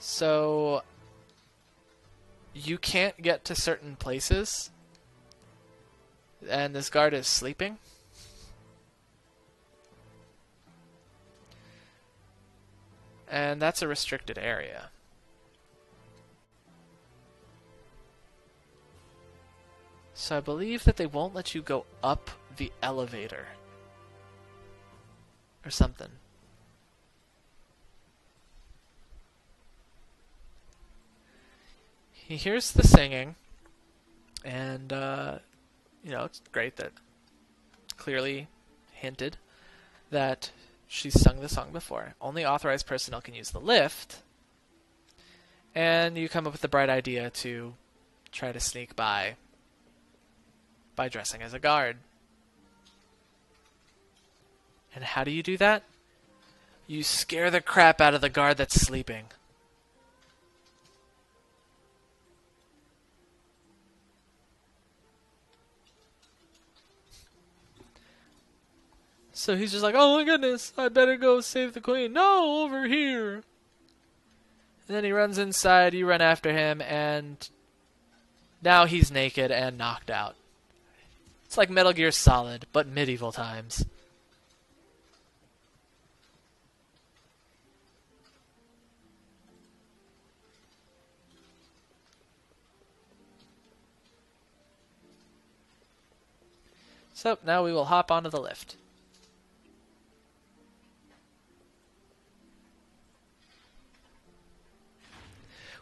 So you can't get to certain places, and this guard is sleeping. And that's a restricted area. So I believe that they won't let you go up the elevator. Or something. He hears the singing, and, it's great that clearly hinted that she's sung the song before. Only authorized personnel can use the lift, and you come up with the bright idea to try to sneak by dressing as a guard. And how do you do that? You scare the crap out of the guard that's sleeping. So he's just like, oh my goodness, I better go save the queen. No, over here. And then he runs inside, you run after him, and now he's naked and knocked out. It's like Metal Gear Solid, but medieval times. So now we will hop onto the lift.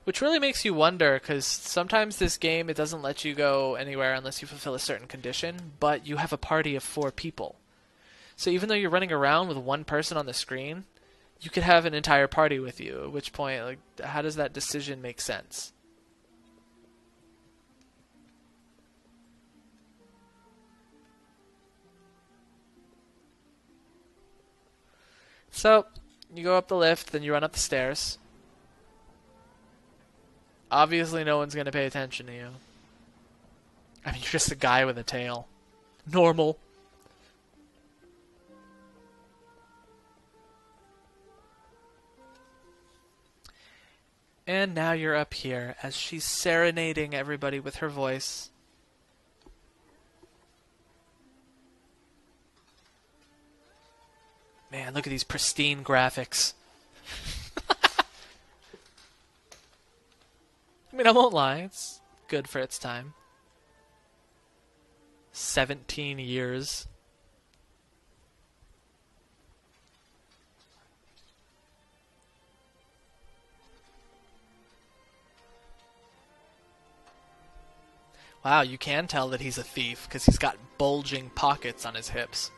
Which really makes you wonder, because sometimes this game, it doesn't let you go anywhere unless you fulfill a certain condition, but you have a party of 4 people. So even though you're running around with one person on the screen, you could have an entire party with you, at which point, like, how does that decision make sense? So, you go up the lift, then you run up the stairs. Obviously no one's going to pay attention to you. I mean, you're just a guy with a tail. Normal. And now you're up here as she's serenading everybody with her voice. Man, look at these pristine graphics. I mean, I won't lie, it's good for its time. 17 years. Wow, you can tell that he's a thief, because he's got bulging pockets on his hips.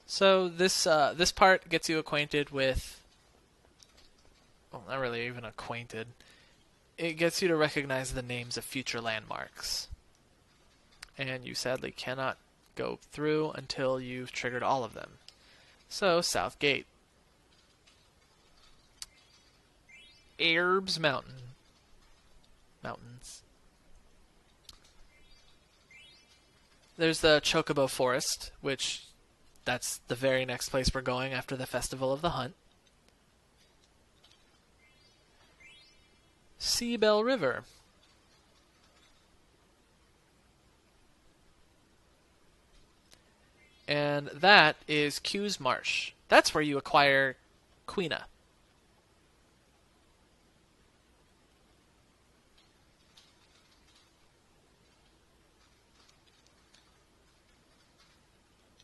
So this part gets you acquainted with, well, not really even acquainted. It gets you to recognize the names of future landmarks. And you sadly cannot go through until you've triggered all of them. So, South Gate. Erbs Mountain. Mountains. There's the Chocobo Forest, which that's the very next place we're going after the Festival of the Hunt. Seabell River. And that is Q's Marsh. That's where you acquire Quina.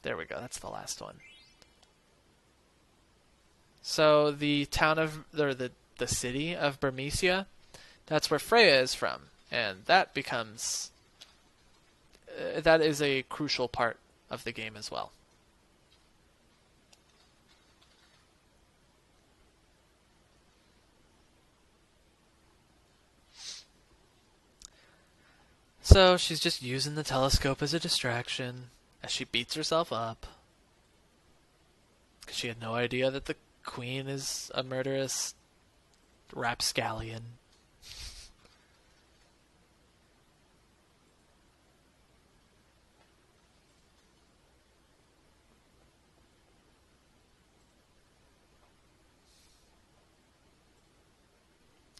There we go, that's the last one. So the town of, or the city of Bermesia, that's where Freya is from. And that becomes, that is a crucial part of the game as well. So she's just using the telescope as a distraction as she beats herself up. Because she had no idea that the queen is a murderous rapscallion.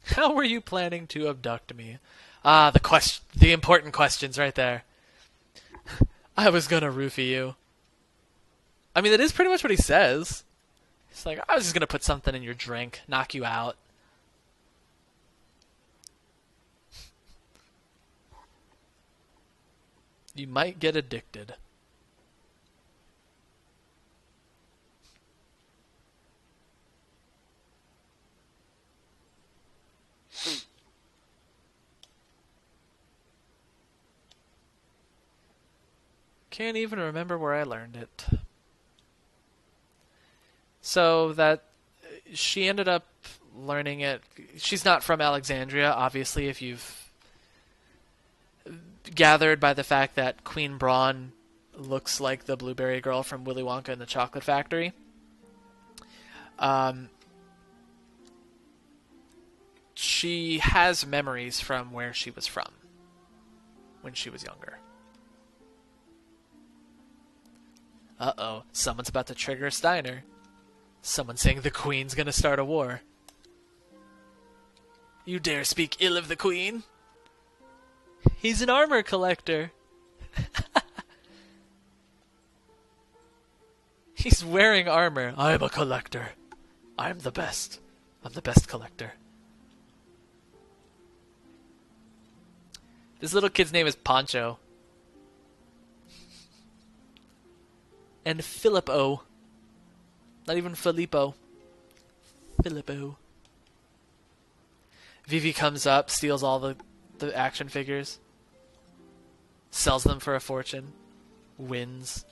How were you planning to abduct me? Ah, the important questions right there. I was gonna roofie you. I mean, that is pretty much what he says. He's like, I was just gonna put something in your drink, knock you out. You might get addicted. Can't even remember where I learned it. So that she ended up learning it. She's not from Alexandria, obviously, if you've gathered by the fact that Queen Braun looks like the blueberry girl from Willy Wonka and the Chocolate Factory. She has memories from where she was from when she was younger. Uh-oh, someone's about to trigger Steiner. Someone's saying the Queen's gonna start a war. You dare speak ill of the Queen? He's an armor collector. He's wearing armor. I'm a collector. I'm the best. I'm the best collector. This little kid's name is Poncho. And Filippo. Not even Filippo. Filippo. Vivi comes up, steals all the action figures. Sells them for a fortune. Wins.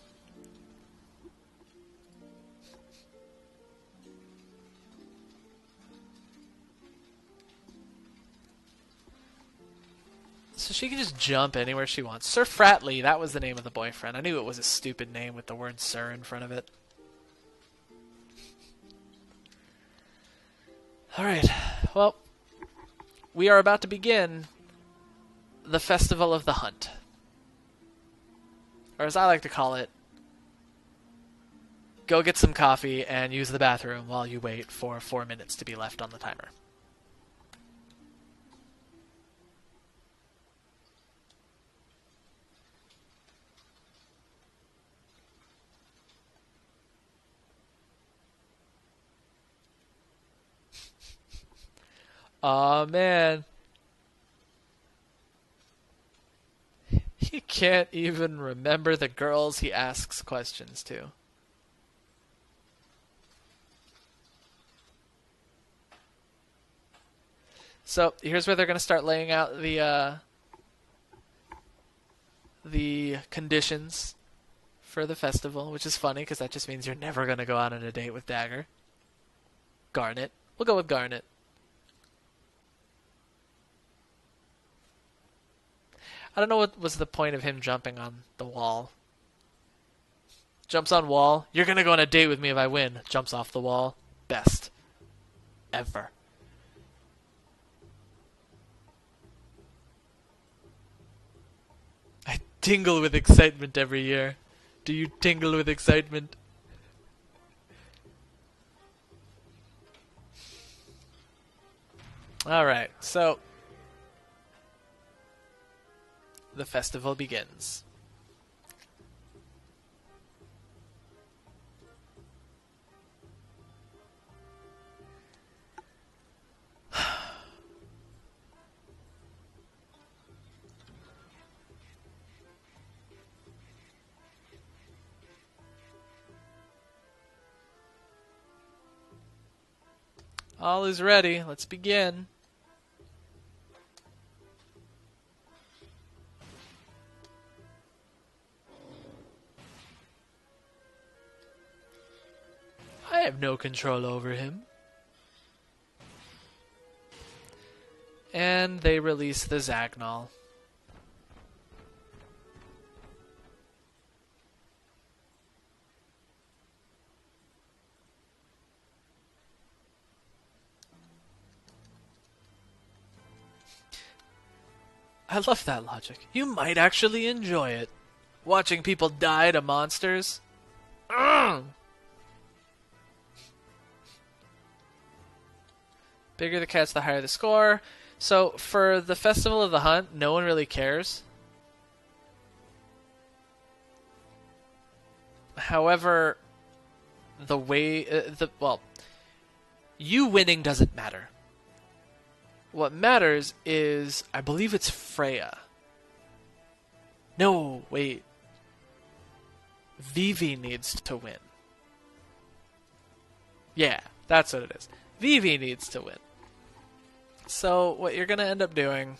So she can just jump anywhere she wants. Sir Fratley, that was the name of the boyfriend. I knew it was a stupid name with the word Sir in front of it. Alright, well, we are about to begin the Festival of the Hunt. Or as I like to call it, go get some coffee and use the bathroom while you wait for 4 minutes to be left on the timer. Aw, man. He can't even remember the girls he asks questions to. So, here's where they're going to start laying out the conditions for the festival, which is funny because that just means you're never going to go out on a date with Dagger. Garnet. We'll go with Garnet. I don't know what was the point of him jumping on the wall. Jumps on wall. You're going to go on a date with me if I win. Jumps off the wall. Best. Ever. I tingle with excitement every year. Do you tingle with excitement? Alright, so the festival begins. All is ready. Let's begin. I have no control over him. And they release the Zagnol. I love that logic. You might actually enjoy it. Watching people die to monsters. Mm. Bigger the cats, the higher the score. So for the Festival of the Hunt, no one really cares. However, the way you winning doesn't matter. What matters is, I believe it's Freya. No, wait. Vivi needs to win. Yeah, that's what it is. Vivi needs to win. So what you're gonna end up doing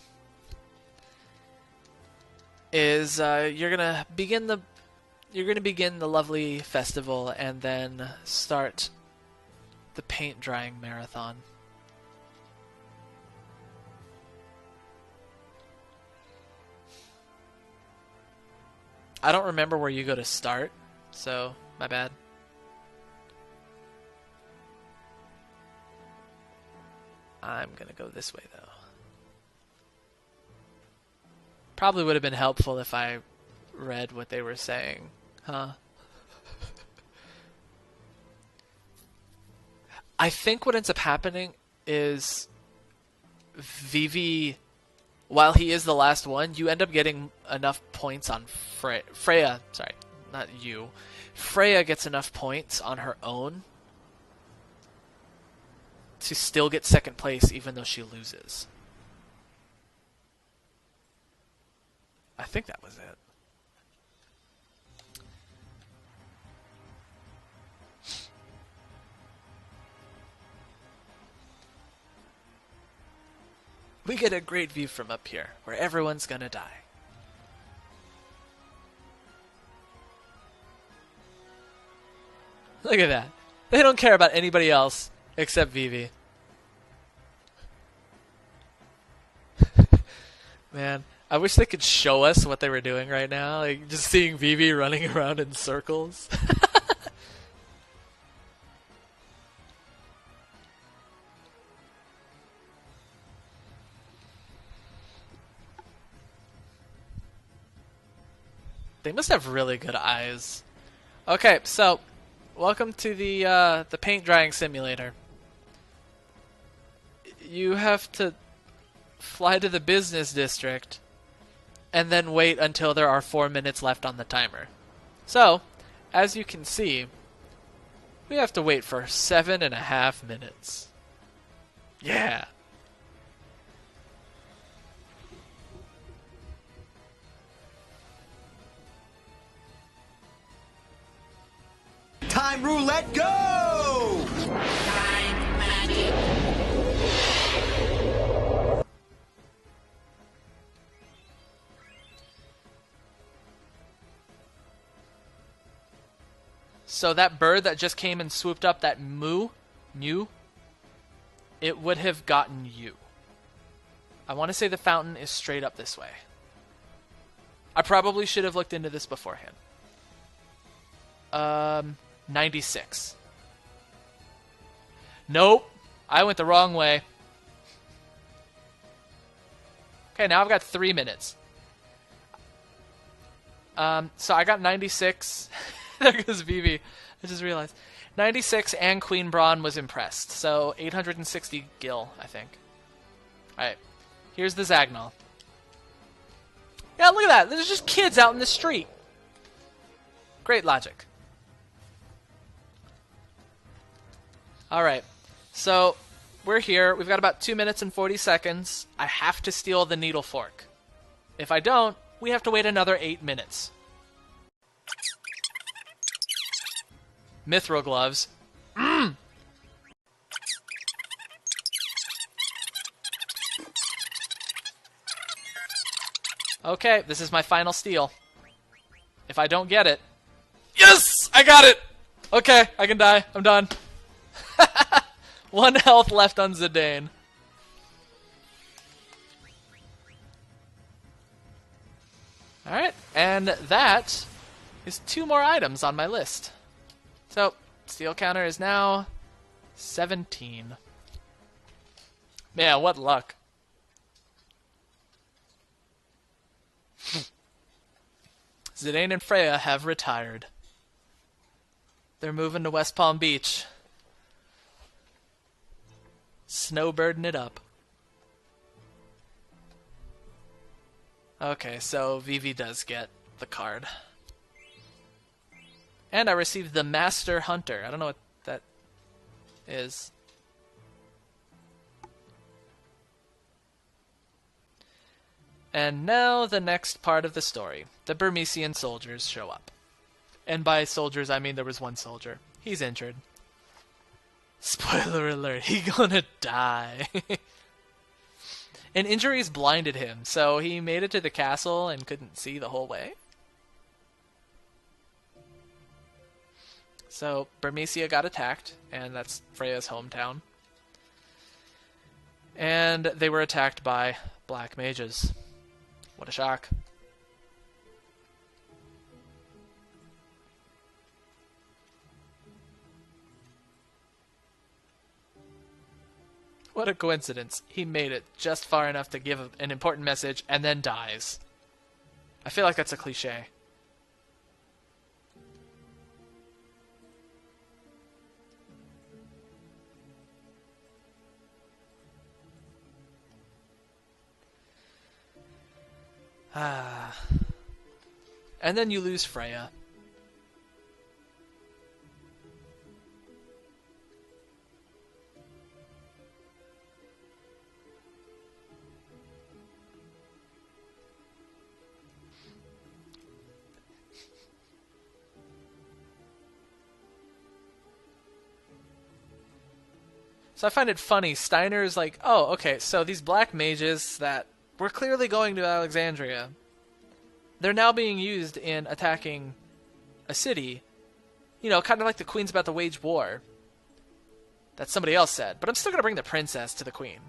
is you're gonna begin the lovely festival and then start the paint drying marathon. I don't remember where you go to start, so my bad. I'm gonna go this way though. Probably would have been helpful if I read what they were saying, huh? I think what ends up happening is Vivi, while he is the last one, you end up getting enough points on Freya. Sorry, not you. Freya gets enough points on her own to still get second place even though she loses. I think that was it. We get a great view from up here, where everyone's gonna die. Look at that. They don't care about anybody else except Vivi. Man, I wish they could show us what they were doing right now. Like, just seeing Vivi running around in circles. They must have really good eyes. Okay, so welcome to the paint drying simulator. You have to fly to the business district and then wait until there are 4 minutes left on the timer. So, as you can see, we have to wait for 7.5 minutes. Yeah. Time roulette, go! Time magic. So that bird that just came and swooped up, that it would have gotten you. I want to say the fountain is straight up this way. I probably should have looked into this beforehand. 96. Nope. I went the wrong way. Okay, now I've got 3 minutes. So I got 96. There goes Vivi. I just realized. 96 and Queen Braun was impressed. So 860 gil, I think. Alright. Here's the Zagnol. Yeah, look at that. There's just kids out in the street. Great logic. Alright. So, we're here. We've got about 2 minutes and 40 seconds. I have to steal the needle fork. If I don't, we have to wait another 8 minutes. Mithril gloves. Okay, this is my final steal. If I don't get it... Yes! I got it! Okay, I can die. I'm done. 1 health left on Zidane. Alright, and that is 2 more items on my list. So, steal counter is now 17. Man, what luck. Zidane and Freya have retired. They're moving to West Palm Beach. Snowbirding it up. Okay, so Vivi does get the card. And I received the Master Hunter. I don't know what that is. And now the next part of the story. The Burmesian soldiers show up. And by soldiers, I mean there was one soldier. He's injured. Spoiler alert, he gonna die. And injuries blinded him, so he made it to the castle and couldn't see the whole way. So Burmesia got attacked, and that's Freya's hometown. And they were attacked by black mages. What a shock. What a coincidence. He made it just far enough to give an important message and then dies. I feel like that's a cliche. And then you lose Freya. So I find it funny. Steiner's like, oh, okay, so these black mages that were clearly going to Alexandria, they're now being used in attacking a city. You know, kind of like the queen's about to wage war. That somebody else said. But I'm still going to bring the princess to the queen.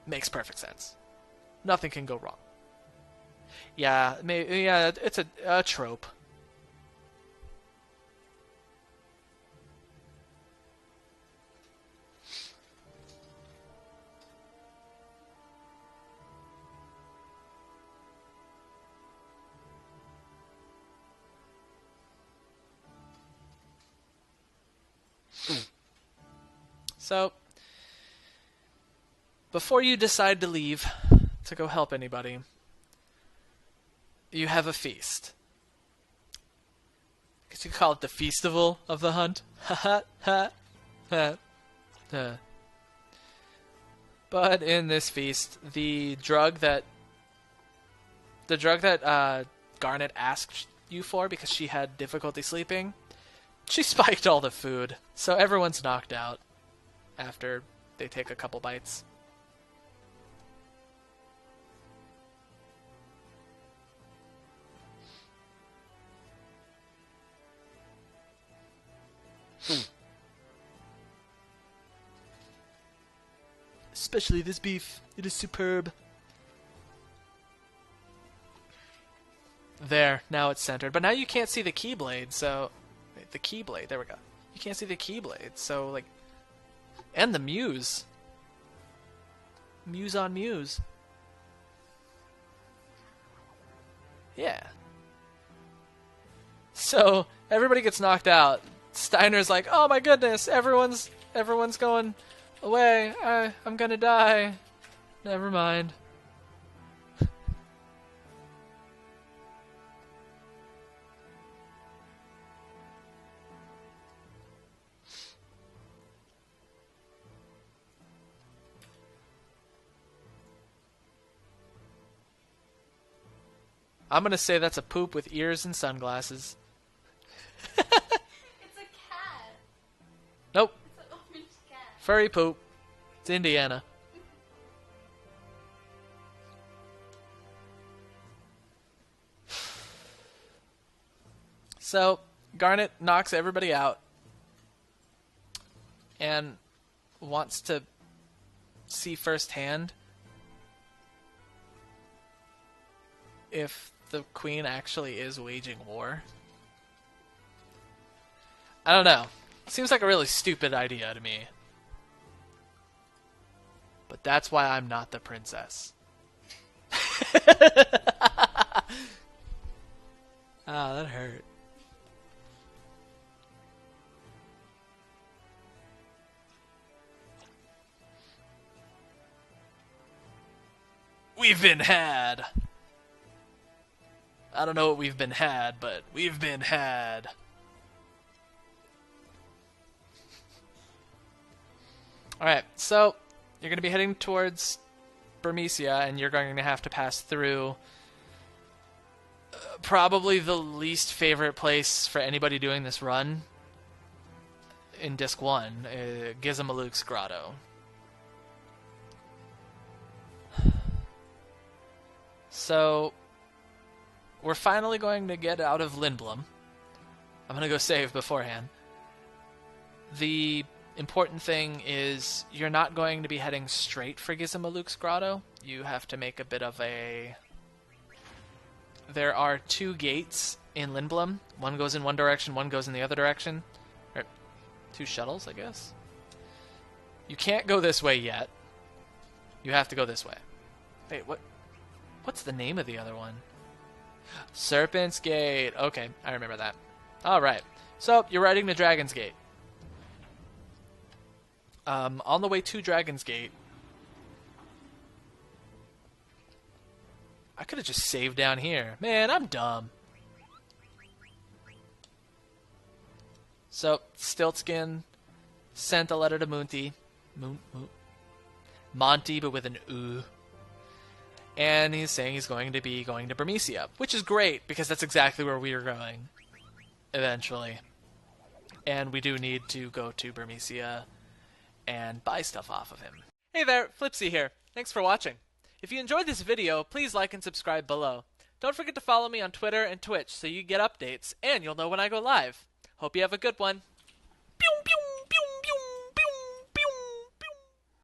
Makes perfect sense. Nothing can go wrong. Yeah, it's a trope. So, before you decide to leave to go help anybody, you have a feast. I guess you could call it the Feastival of the Hunt. Ha ha ha ha. But in this feast, the drug that Garnet asked you for because she had difficulty sleeping, she spiked all the food, so everyone's knocked out after they take a couple bites. Especially this beef. It is superb. There, now it's centered. But now you can't see the Keyblade, so... The Keyblade, there we go. You can't see the Keyblade, so, like... And the Muse. Muse on Muse. Yeah. So, everybody gets knocked out. Steiner's like, oh my goodness, everyone's going away. I'm gonna die. Never mind. I'm gonna say that's a poop with ears and sunglasses. It's a cat. Nope. It's an orange cat. Furry poop. It's Indiana. So, Garnet knocks everybody out and wants to see firsthand if the queen actually is waging war. I don't know. Seems like a really stupid idea to me. But that's why I'm not the princess. Ah, that hurt. We've been had. I don't know what we've been had, but we've been had. Alright, so you're going to be heading towards Burmecia, and you're going to have to pass through probably the least favorite place for anybody doing this run in Disc 1, Gizmaluke's Grotto. So, we're finally going to get out of Lindblum. I'm going to go save beforehand. The important thing is you're not going to be heading straight for Gizmaluke's Grotto. You have to make a bit of a... There are 2 gates in Lindblum. One goes in one direction, one goes in the other direction. Or 2 shuttles, I guess. You can't go this way yet. You have to go this way. Wait, what's the name of the other one? Serpent's Gate. Okay, I remember that. Alright, so you're riding to Dragon's Gate. On the way to Dragon's Gate, I could have just saved down here. Man, I'm dumb. So, Stiltskin sent a letter to Monty, but with an oo. And he's saying he's going to be going to Burmecia, which is great, because that's exactly where we are going, eventually. And we do need to go to Burmecia and buy stuff off of him. Hey there, Flipsy here. Thanks for watching. If you enjoyed this video, please like and subscribe below. Don't forget to follow me on Twitter and Twitch so you get updates, and you'll know when I go live. Hope you have a good one. Pew, pew.